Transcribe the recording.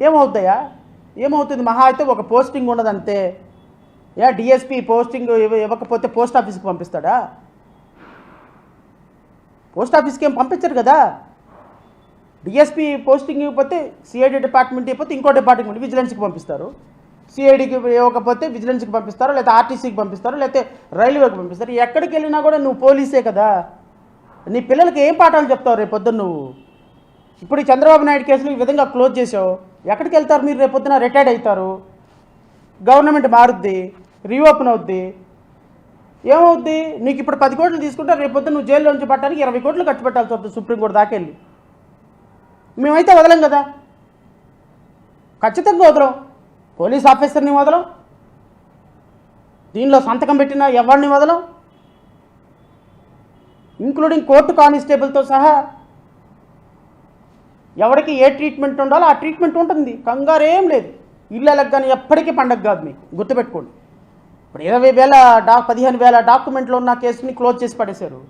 ఏమవుతాయా? ఏమవుతుంది? మహా అయితే ఒక పోస్టింగ్ ఉండదు అంతే. డిఎస్పీ పోస్టింగ్ ఇవ్వకపోతే పోస్ట్ ఆఫీస్కి పంపిస్తాడా? పోస్ట్ ఆఫీస్కి ఏం పంపించరు కదా. డిఎస్పీ పోస్టింగ్ ఇవ్వకపోతే సిఐడి డిపార్ట్మెంట్ ఇవ్వకపోతే ఇంకో డిపార్ట్మెంట్ విజిలెన్స్కి పంపిస్తారు. సిఐడికి ఇవ్వకపోతే విజిలెన్స్కి పంపిస్తారు, లేకపోతే ఆర్టీసీకి పంపిస్తారు, లేకపోతే రైల్వేకి పంపిస్తారు. ఎక్కడికి వెళ్ళినా కూడా నువ్వు పోలీసే కదా. నీ పిల్లలకి ఏం పాఠాలు చెప్తావు రేపొద్దున నువ్వు? ఇప్పుడు ఈ చంద్రబాబు నాయుడు కేసులు ఈ విధంగా క్లోజ్ చేసావు, ఎక్కడికి వెళ్తారు మీరు? రేపొద్దున రిటైర్డ్ అవుతారు, గవర్నమెంట్ మారుద్ది, రీఓపెన్ అవుద్ది, ఏమవుద్ది? నీకు ఇప్పుడు 10 కోట్లు తీసుకుంటే రేపొద్దున నువ్వు జైల్లో నుంచి పట్టడానికి 20 కోట్లు ఖర్చు పెట్టాల్సి వస్తుంది సుప్రీంకోర్టు దాకా వెళ్ళి. మేమైతే వదలం కదా, ఖచ్చితంగా వదలం. పోలీస్ ఆఫీసర్ని వదలం, దీనిలో సంతకం పెట్టిన ఎవరిని వదలం, ఇంక్లూడింగ్ కోర్టు కానిస్టేబుల్తో సహా. ఎవరికి ఏ ట్రీట్మెంట్ ఉండాలో ఆ ట్రీట్మెంట్ ఉంటుంది, కంగారు ఏం లేదు. ఇళ్ళకి కానీ ఎప్పటికీ పండగ కాదు, మీకు గుర్తుపెట్టుకోండి. ఇప్పుడు 15,000 డాక్యుమెంట్లు ఉన్న కేసుని క్లోజ్ చేసి పడేశారు.